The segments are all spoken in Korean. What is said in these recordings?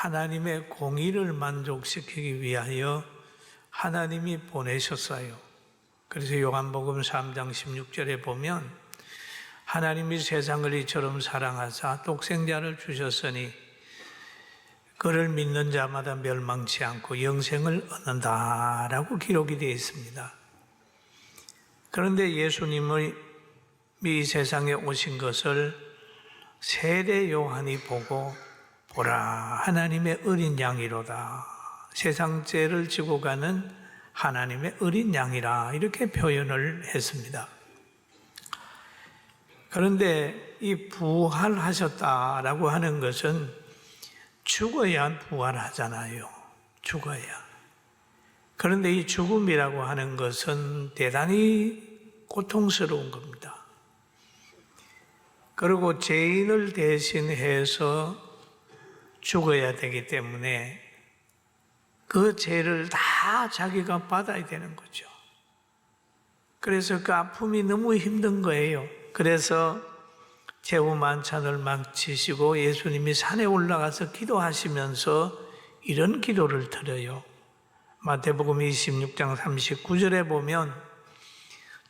하나님의 공의를 만족시키기 위하여 하나님이 보내셨어요. 그래서 요한복음 3장 16절에 보면 하나님이 세상을 이처럼 사랑하사 독생자를 주셨으니 그를 믿는 자마다 멸망치 않고 영생을 얻는다라고 기록이 되어 있습니다. 그런데 예수님이 이 세상에 오신 것을 세례 요한이 보고 보라 하나님의 어린 양이로다, 세상 죄를 지고 가는 하나님의 어린 양이라, 이렇게 표현을 했습니다. 그런데 이 부활하셨다라고 하는 것은 죽어야 부활하잖아요. 죽어야. 그런데 이 죽음이라고 하는 것은 대단히 고통스러운 겁니다. 그리고 죄인을 대신해서 죽어야 되기 때문에 그 죄를 다 자기가 받아야 되는 거죠. 그래서 그 아픔이 너무 힘든 거예요. 그래서 제후 만찬을 마치시고 예수님이 산에 올라가서 기도하시면서 이런 기도를 드려요. 마태복음 26장 39절에 보면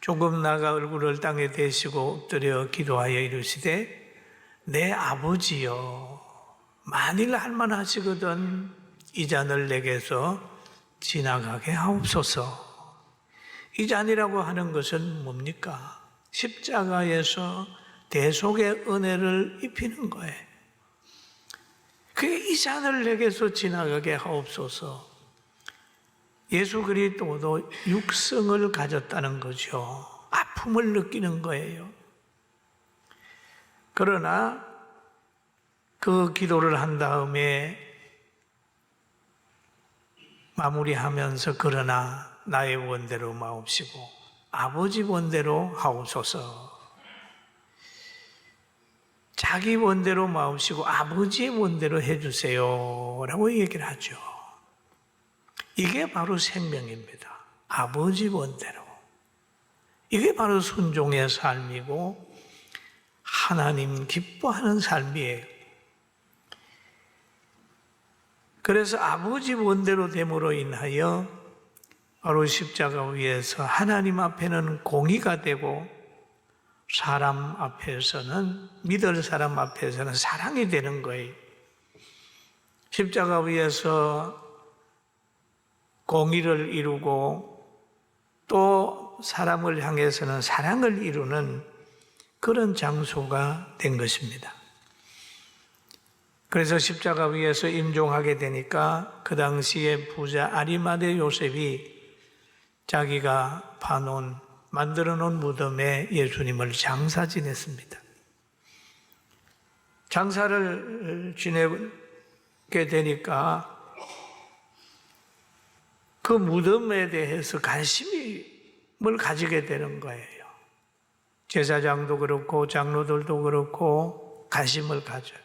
조금 나가 얼굴을 땅에 대시고 엎드려 기도하여 이르시되 내 아버지여, 만일 할만하시거든 이 잔을 내게서 지나가게 하옵소서. 이 잔이라고 하는 것은 뭡니까? 십자가에서 대속의 은혜를 입히는 거예요. 그게 이 잔을 내게서 지나가게 하옵소서. 예수 그리스도도 육성을 가졌다는 거죠. 아픔을 느끼는 거예요. 그러나 그 기도를 한 다음에 마무리하면서 그러나 나의 원대로 마옵시고 아버지 원대로 하옵소서. 자기 원대로 마옵시고 아버지의 원대로 해주세요 라고 얘기를 하죠. 이게 바로 생명입니다. 아버지 원대로. 이게 바로 순종의 삶이고 하나님 기뻐하는 삶이에요. 그래서 아버지 원대로 됨으로 인하여 바로 십자가 위에서 하나님 앞에는 공의가 되고 사람 앞에서는, 믿을 사람 앞에서는 사랑이 되는 거예요. 십자가 위에서 공의를 이루고 또 사람을 향해서는 사랑을 이루는 그런 장소가 된 것입니다. 그래서 십자가 위에서 임종하게 되니까 그 당시에 부자 아리마대 요셉이 자기가 만들어 놓은 무덤에 예수님을 장사 지냈습니다. 장사를 지내게 되니까 그 무덤에 대해서 관심을 가지게 되는 거예요. 제사장도 그렇고 장로들도 그렇고 관심을 가져요.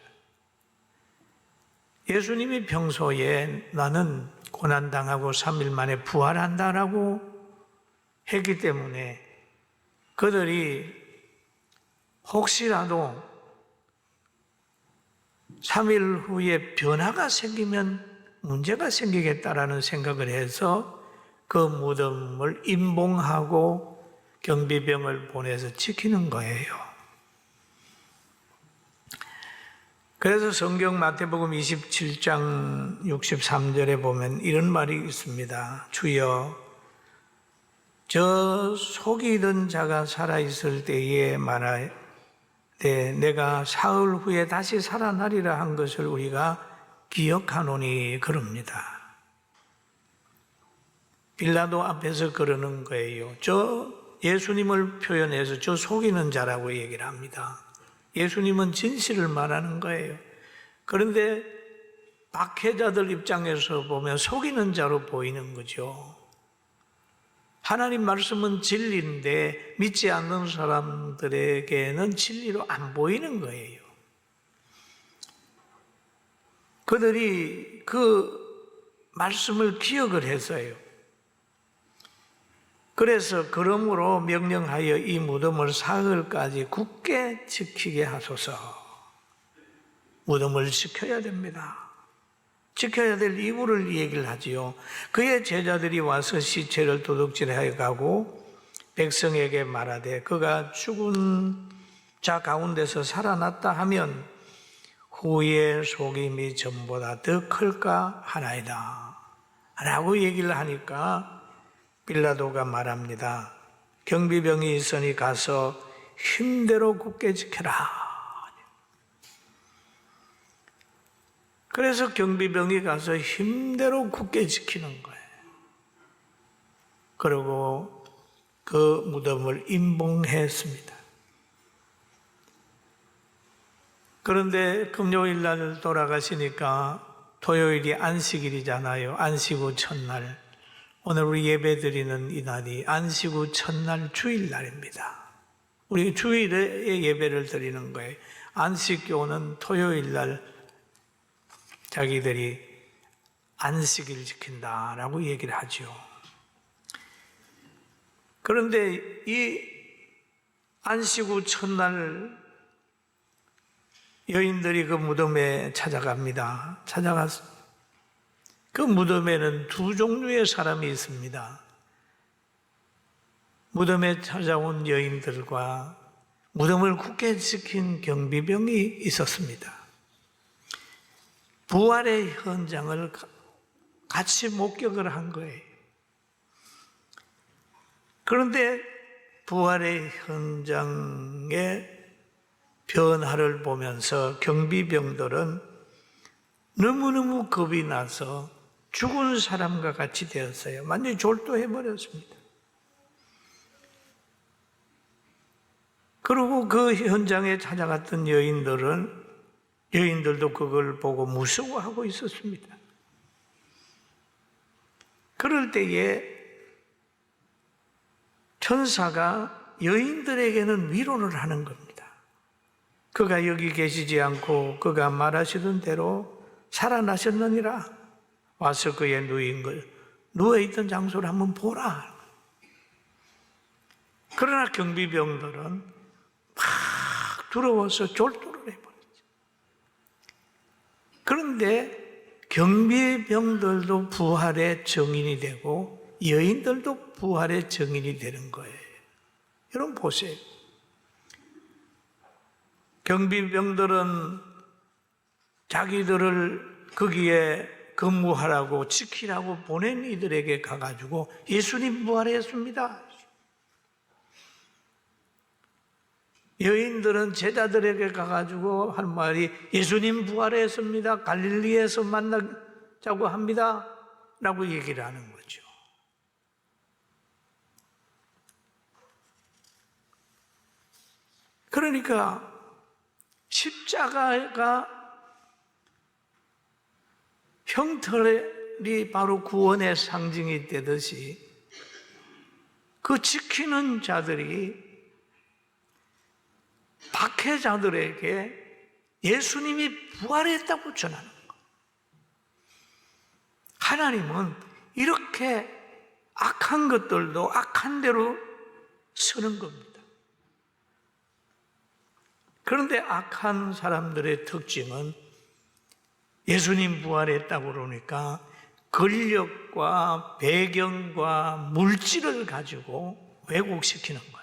예수님이 평소에 나는 고난당하고 3일 만에 부활한다라고 했기 때문에 그들이 혹시라도 3일 후에 변화가 생기면 문제가 생기겠다라는 생각을 해서 그 무덤을 임봉하고 경비병을 보내서 지키는 거예요. 그래서 성경 마태복음 27장 63절에 보면 이런 말이 있습니다. 주여, 저 속이던 자가 살아있을 때에 말하되 내가 사흘 후에 다시 살아나리라 한 것을 우리가 기억하노니, 그럽니다. 빌라도 앞에서 그러는 거예요. 저 예수님을 표현해서 저 속이는 자라고 얘기를 합니다. 예수님은 진실을 말하는 거예요. 그런데 박해자들 입장에서 보면 속이는 자로 보이는 거죠. 하나님 말씀은 진리인데 믿지 않는 사람들에게는 진리로 안 보이는 거예요. 그들이 그 말씀을 기억을 했어요. 그래서 그러므로 명령하여 이 무덤을 사흘까지 굳게 지키게 하소서. 무덤을 지켜야 됩니다. 지켜야 될 이유를 얘기를 하지요. 그의 제자들이 와서 시체를 도둑질해 가고 백성에게 말하되 그가 죽은 자 가운데서 살아났다 하면 후의 속임이 전보다 더 클까 하나이다 라고 얘기를 하니까 빌라도가 말합니다. 경비병이 있으니 가서 힘대로 굳게 지켜라. 그래서 경비병이 가서 힘대로 굳게 지키는 거예요. 그리고 그 무덤을 임봉했습니다. 그런데 금요일 날 돌아가시니까 토요일이 안식일이잖아요. 안식 후 첫날. 오늘 우리 예배 드리는 이 날이 안식 후 첫날 주일날입니다. 우리 주일에 예배를 드리는 거예요. 안식교는 토요일 날 자기들이 안식일 지킨다라고 얘기를 하죠. 그런데 이 안식 후 첫날 여인들이 그 무덤에 찾아갑니다. 찾아가서 그 무덤에는 두 종류의 사람이 있습니다. 무덤에 찾아온 여인들과 무덤을 굳게 지킨 경비병이 있었습니다. 부활의 현장을 같이 목격을 한 거예요. 그런데 부활의 현장의 변화를 보면서 경비병들은 너무너무 겁이 나서 죽은 사람과 같이 되었어요. 완전히 졸도해버렸습니다. 그리고 그 현장에 찾아갔던 여인들도 그걸 보고 무서워하고 있었습니다. 그럴 때에 천사가 여인들에게는 위로를 하는 겁니다. 그가 여기 계시지 않고 그가 말하시던 대로 살아나셨느니라. 와서 그의 누워있던 장소를 한번 보라. 그러나 경비병들은 막 두려워서 졸도를 해버렸죠. 그런데 경비병들도 부활의 증인이 되고 여인들도 부활의 증인이 되는 거예요. 여러분 보세요. 경비병들은 자기들을 거기에 근무하라고 지키라고 보낸 이들에게 가가지고 예수님 부활했습니다. 여인들은 제자들에게 가가지고 할 말이 예수님 부활했습니다. 갈릴리에서 만나자고 합니다. 라고 얘기를 하는 거죠. 그러니까 십자가가 형틀이 바로 구원의 상징이 되듯이 그 지키는 자들이 박해자들에게 예수님이 부활했다고 전하는 거예요. 하나님은 이렇게 악한 것들도 악한 대로 쓰는 겁니다. 그런데 악한 사람들의 특징은 예수님 부활했다고 그러니까 권력과 배경과 물질을 가지고 왜곡시키는 거예요.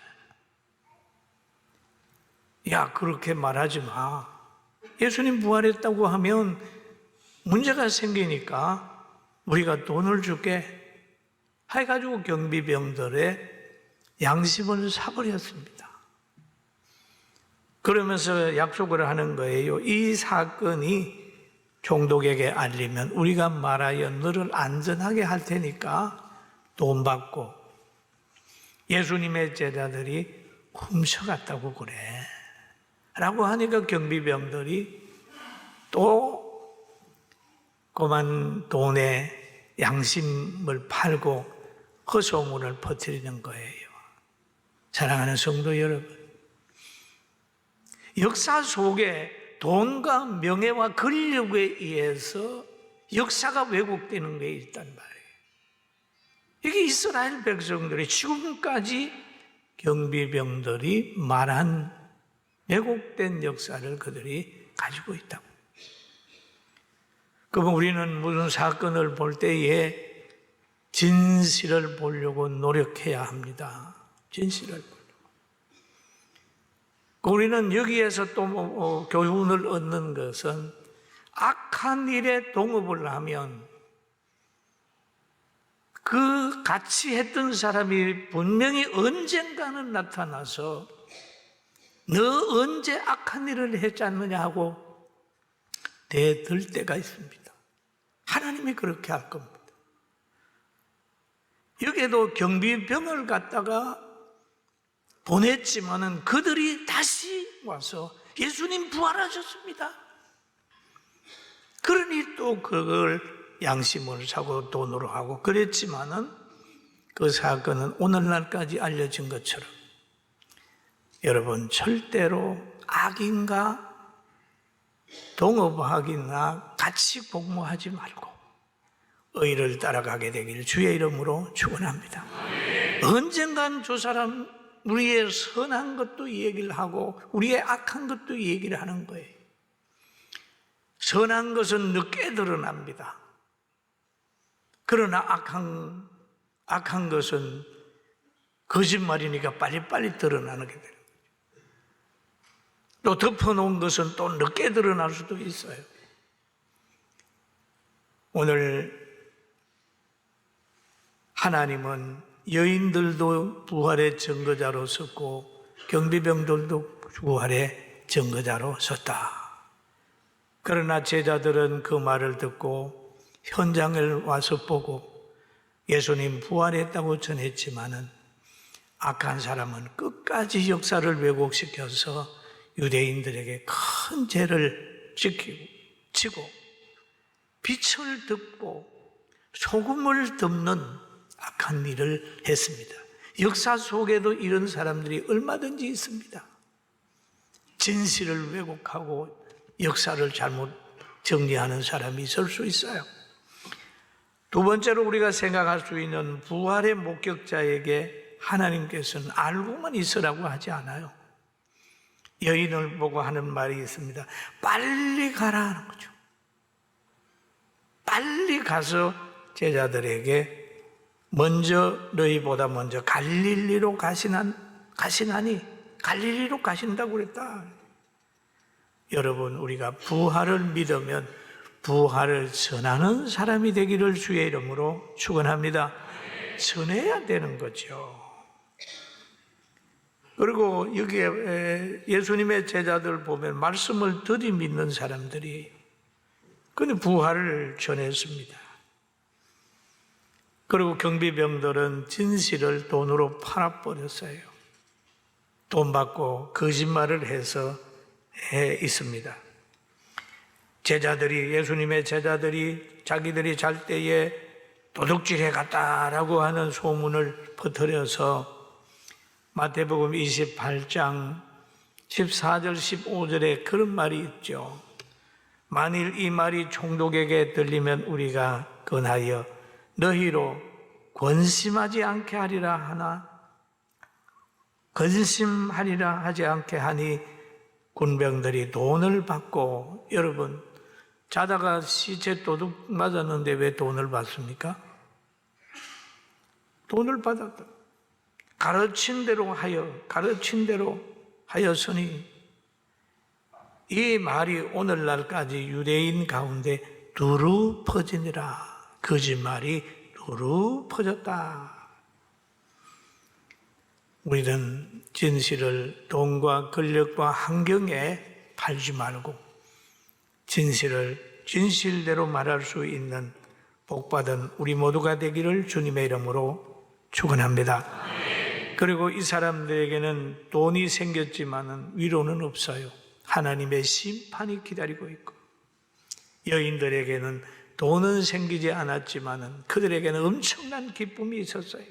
야, 그렇게 말하지 마. 예수님 부활했다고 하면 문제가 생기니까 우리가 돈을 줄게 해가지고 경비병들의 양심을 사버렸습니다. 그러면서 약속을 하는 거예요. 이 사건이 총독에게 알리면 우리가 말하여 너를 안전하게 할 테니까 돈 받고 예수님의 제자들이 훔쳐갔다고 그래 라고 하니까 경비병들이 또 그만 돈에 양심을 팔고 헛소문을 퍼뜨리는 거예요. 사랑하는 성도 여러분, 역사 속에 돈과 명예와 권력에 의해서 역사가 왜곡되는 게 있단 말이에요. 이게 이스라엘 백성들이 지금까지 경비병들이 말한 왜곡된 역사를 그들이 가지고 있다고. 그럼 우리는 무슨 사건을 볼 때에 진실을 보려고 노력해야 합니다. 진실을 보려고. 우리는 여기에서 또 교훈을 얻는 것은 악한 일에 동업을 하면 그 같이 했던 사람이 분명히 언젠가는 나타나서 너 언제 악한 일을 했지 않느냐 하고 대들 때가 있습니다. 하나님이 그렇게 할 겁니다. 여기에도 경비병을 갖다가 보냈지만은 그들이 다시 와서 예수님 부활하셨습니다. 그러니 또 그걸 양심을 사고 돈으로 하고 그랬지만은 그 사건은 오늘날까지 알려진 것처럼 여러분 절대로 악인과 동업하기나 같이 공모하지 말고 의를 따라가게 되기를 주의 이름으로 축원합니다. 언젠간 저 사람 우리의 선한 것도 얘기를 하고 우리의 악한 것도 얘기를 하는 거예요. 선한 것은 늦게 드러납니다. 그러나 악한 것은 거짓말이니까 빨리빨리 드러나게 돼요. 또 덮어놓은 것은 또 늦게 드러날 수도 있어요. 오늘 하나님은 여인들도 부활의 증거자로 섰고 경비병들도 부활의 증거자로 섰다. 그러나 제자들은 그 말을 듣고 현장을 와서 보고 예수님 부활했다고 전했지만은 악한 사람은 끝까지 역사를 왜곡시켜서 유대인들에게 큰 죄를 지고 빛을 덮고 소금을 덮는 악한 일을 했습니다. 역사 속에도 이런 사람들이 얼마든지 있습니다. 진실을 왜곡하고 역사를 잘못 정리하는 사람이 있을 수 있어요. 두 번째로 우리가 생각할 수 있는 부활의 목격자에게 하나님께서는 알고만 있으라고 하지 않아요. 여인을 보고 하는 말이 있습니다. 빨리 가라 하는 거죠. 빨리 가서 제자들에게 너희보다 먼저 갈릴리로 가시나니 갈릴리로 가신다고 그랬다. 여러분, 우리가 부활을 믿으면 부활을 전하는 사람이 되기를 주의 이름으로 축원합니다. 전해야 되는 거죠. 그리고 여기에 예수님의 제자들 보면 말씀을 더디 믿는 사람들이 그는 부활을 전했습니다. 그리고 경비병들은 진실을 돈으로 팔아버렸어요. 돈 받고 거짓말을 해서 있습니다. 예수님의 제자들이 자기들이 잘 때에 도둑질해 갔다라고 하는 소문을 퍼뜨려서 마태복음 28장 14절 15절에 그런 말이 있죠. 만일 이 말이 총독에게 들리면 우리가 건하여 너희로 권심하지 않게 하리라 하나 근심하리라 하지 않게 하니 군병들이 돈을 받고 여러분 자다가 시체 도둑 맞았는데 왜 돈을 받습니까? 돈을 받았다. 가르친 대로 하였으니 이 말이 오늘날까지 유대인 가운데 두루 퍼지니라. 거짓말이 두루 퍼졌다. 우리는 진실을 돈과 권력과 환경에 팔지 말고 진실을 진실대로 말할 수 있는 복받은 우리 모두가 되기를 주님의 이름으로 축원합니다. 그리고 이 사람들에게는 돈이 생겼지만은 위로는 없어요. 하나님의 심판이 기다리고 있고 여인들에게는 돈은 생기지 않았지만은 그들에게는 엄청난 기쁨이 있었어요.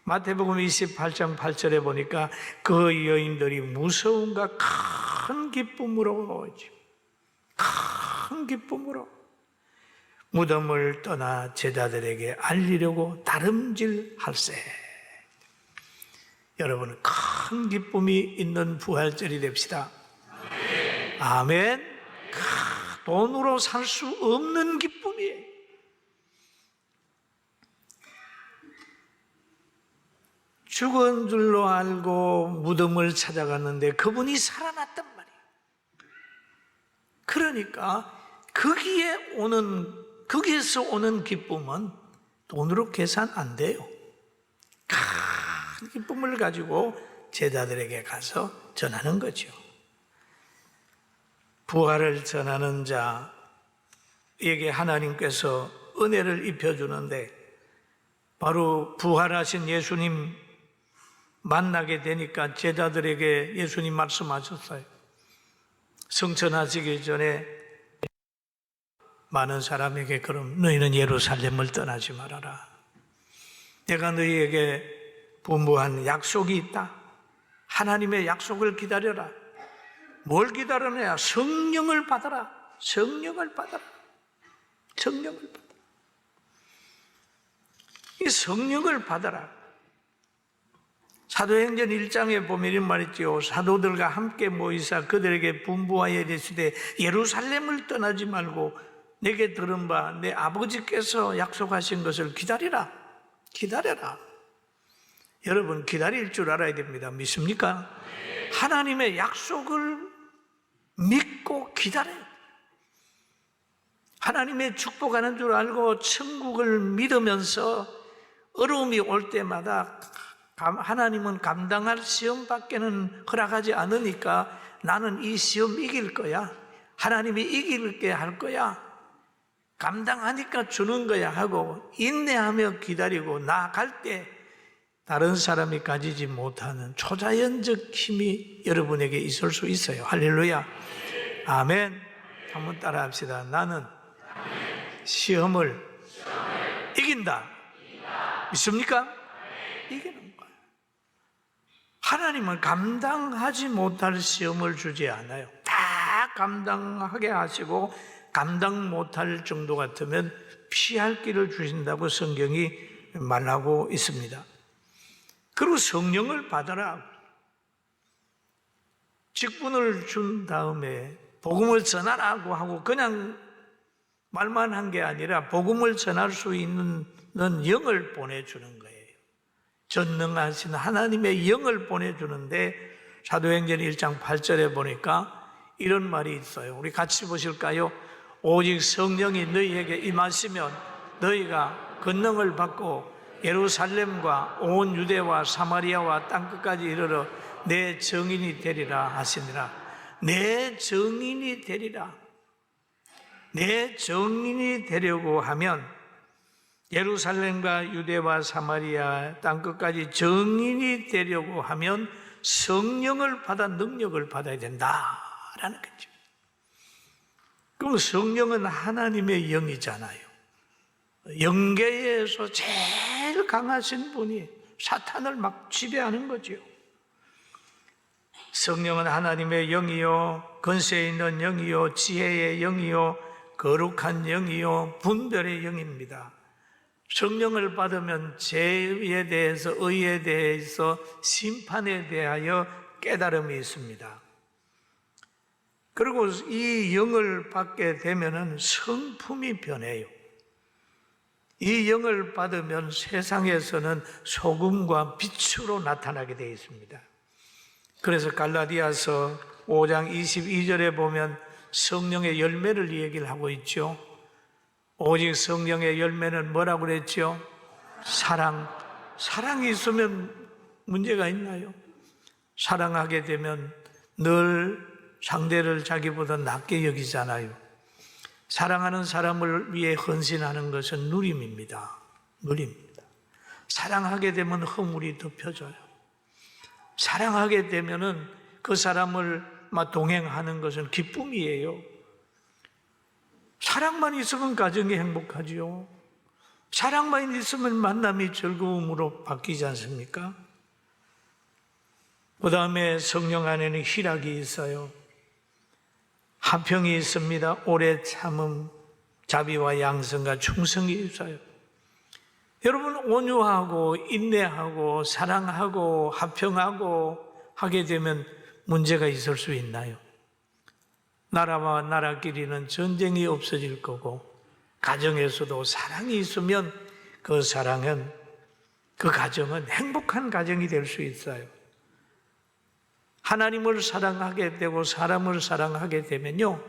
마태복음 28장 8절에 보니까 그 여인들이 무서움과 큰 기쁨으로 무덤을 떠나 제자들에게 알리려고 다름질할세. 여러분, 큰 기쁨이 있는 부활절이 됩시다. 아멘. 돈으로 살 수 없는 기쁨이에요. 죽은 줄로 알고 무덤을 찾아갔는데 그분이 살아났단 말이에요. 그러니까 거기에서 오는 기쁨은 돈으로 계산 안 돼요. 큰 기쁨을 가지고 제자들에게 가서 전하는 거죠. 부활을 전하는 자에게 하나님께서 은혜를 입혀주는데, 바로 부활하신 예수님 만나게 되니까 제자들에게 예수님 말씀하셨어요. 성천하시기 전에 많은 사람에게, 그럼 너희는 예루살렘을 떠나지 말아라. 내가 너희에게 분부한 약속이 있다. 하나님의 약속을 기다려라. 뭘 기다려내야? 성령을 받아라. 성령을 받아라. 성령을 받아라. 이 성령을 받아라. 사도행전 1장에 보면 이런 말 있죠. 사도들과 함께 모이사 그들에게 분부하여 이르시되 예루살렘을 떠나지 말고 내게 들은 바 내 아버지께서 약속하신 것을 기다리라. 기다려라. 여러분, 기다릴 줄 알아야 됩니다. 믿습니까? 하나님의 약속을 믿고 기다려요. 하나님의 축복하는 줄 알고 천국을 믿으면서 어려움이 올 때마다 하나님은 감당할 시험밖에는 허락하지 않으니까 나는 이 시험 이길 거야. 하나님이 이길게 할 거야. 감당하니까 주는 거야 하고 인내하며 기다리고 나아갈 때 다른 사람이 가지지 못하는 초자연적 힘이 여러분에게 있을 수 있어요. 할렐루야. 아멘. 한번 따라 합시다. 나는 시험을 이긴다. 믿습니까? 이기는 거예요. 하나님은 감당하지 못할 시험을 주지 않아요. 다 감당하게 하시고 감당 못할 정도 같으면 피할 길을 주신다고 성경이 말하고 있습니다. 그리고 성령을 받아라. 직분을 준 다음에 복음을 전하라고 하고 그냥 말만 한 게 아니라 복음을 전할 수 있는 영을 보내주는 거예요. 전능하신 하나님의 영을 보내주는데 사도행전 1장 8절에 보니까 이런 말이 있어요. 우리 같이 보실까요? 오직 성령이 너희에게 임하시면 너희가 권능을 받고 예루살렘과 온 유대와 사마리아와 땅끝까지 이르러 내 증인이 되리라 하시니라. 내 증인이 되리라. 내 증인이 되려고 하면 예루살렘과 유대와 사마리아 땅끝까지 증인이 되려고 하면 성령을 받아 능력을 받아야 된다라는 거죠. 그럼 성령은 하나님의 영이잖아요. 영계에서 제일 강하신 분이 사탄을 막 지배하는 거죠. 성령은 하나님의 영이요, 권세 있는 영이요, 지혜의 영이요, 거룩한 영이요, 분별의 영입니다. 성령을 받으면 죄에 대해서, 의에 대해서, 심판에 대하여 깨달음이 있습니다. 그리고 이 영을 받게 되면 성품이 변해요. 이 영을 받으면 세상에서는 소금과 빛으로 나타나게 되어 있습니다. 그래서 갈라디아서 5장 22절에 보면 성령의 열매를 얘기를 하고 있죠. 오직 성령의 열매는 뭐라고 그랬죠? 사랑. 사랑이 있으면 문제가 있나요? 사랑하게 되면 늘 상대를 자기보다 낮게 여기잖아요. 사랑하는 사람을 위해 헌신하는 것은 누림입니다. 누림입니다. 사랑하게 되면 허물이 덮여져요. 사랑하게 되면은 그 사람을 동행하는 것은 기쁨이에요. 사랑만 있으면 가정이 행복하지요. 사랑만 있으면 만남이 즐거움으로 바뀌지 않습니까? 그 다음에 성령 안에는 희락이 있어요. 화평이 있습니다. 오래 참음, 자비와 양성과 충성이 있어요. 여러분, 온유하고 인내하고 사랑하고 화평하고 하게 되면 문제가 있을 수 있나요? 나라와 나라끼리는 전쟁이 없어질 거고, 가정에서도 사랑이 있으면 그 사랑은, 그 가정은 행복한 가정이 될 수 있어요. 하나님을 사랑하게 되고 사람을 사랑하게 되면요,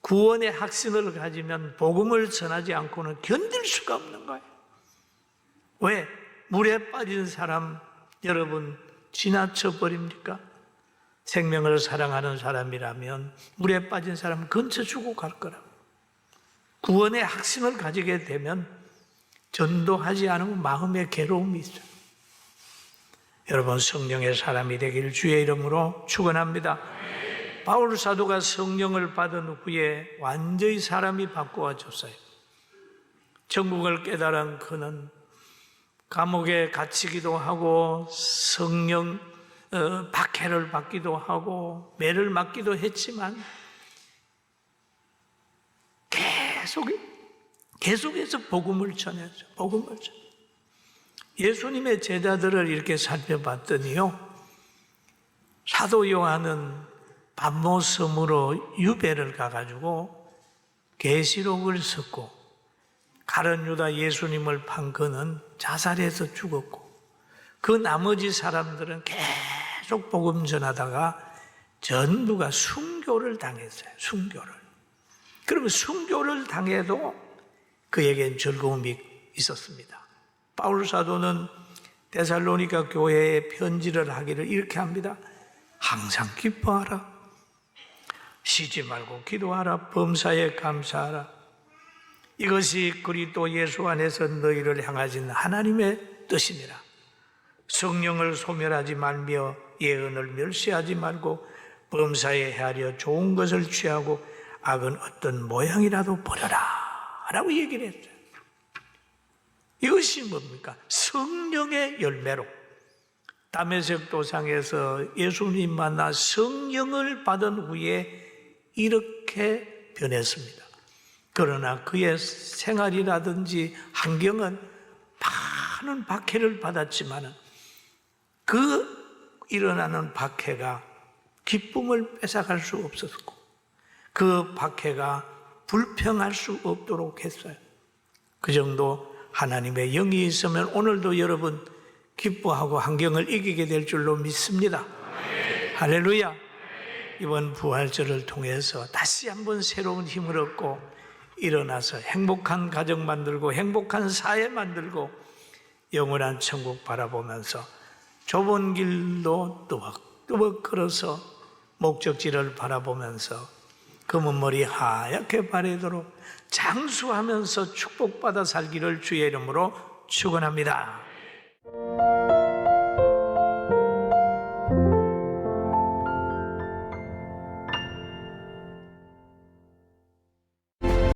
구원의 확신을 가지면 복음을 전하지 않고는 견딜 수가 없는 거예요. 왜? 물에 빠진 사람 여러분 지나쳐 버립니까? 생명을 사랑하는 사람이라면 물에 빠진 사람 근처 주고 갈 거라고. 구원의 확신을 가지게 되면 전도하지 않으면 마음의 괴로움이 있어요. 여러분, 성령의 사람이 되기를 주의 이름으로 축원합니다. 바울 사도가 성령을 받은 후에 완전히 사람이 바꾸어졌어요. 천국을 깨달은 그는 감옥에 갇히기도 하고 성령 박해를 받기도 하고 매를 맞기도 했지만 계속해서 복음을 전했죠. 복음을 전. 예수님의 제자들을 이렇게 살펴봤더니요, 사도 요한은 patmos섬으로 유배를 가가지고 계시록을 썼고, 가룟 유다 예수님을 판 그는 자살해서 죽었고, 그 나머지 사람들은 계속 복음 전하다가 전부가 순교를 당했어요. 순교를. 그러면 순교를 당해도 그에겐 즐거움이 있었습니다. 바울 사도는 데살로니가 교회에 편지를 하기를 이렇게 합니다. 항상 기뻐하라. 쉬지 말고 기도하라. 범사에 감사하라. 이것이 그리스도 예수 안에서 너희를 향하신 하나님의 뜻이니라. 성령을 소멸하지 말며 예언을 멸시하지 말고 범사에 헤아려 좋은 것을 취하고 악은 어떤 모양이라도 버려라 라고 얘기를 했어요. 이것이 뭡니까? 성령의 열매로. 다메섹 도상에서 예수님 만나 성령을 받은 후에 이렇게 변했습니다. 그러나 그의 생활이라든지 환경은 많은 박해를 받았지만 그 일어나는 박해가 기쁨을 뺏어갈 수 없었고 그 박해가 불평할 수 없도록 했어요. 그 정도 하나님의 영이 있으면 오늘도 여러분 기뻐하고 환경을 이기게 될 줄로 믿습니다. 할렐루야. 이번 부활절을 통해서 다시 한번 새로운 힘을 얻고 일어나서 행복한 가정 만들고 행복한 사회 만들고 영원한 천국 바라보면서 좁은 길로 또박또박 걸어서 목적지를 바라보면서 검은 머리 하얗게 바래도록 장수하면서 축복받아 살기를 주의 이름으로 축원합니다.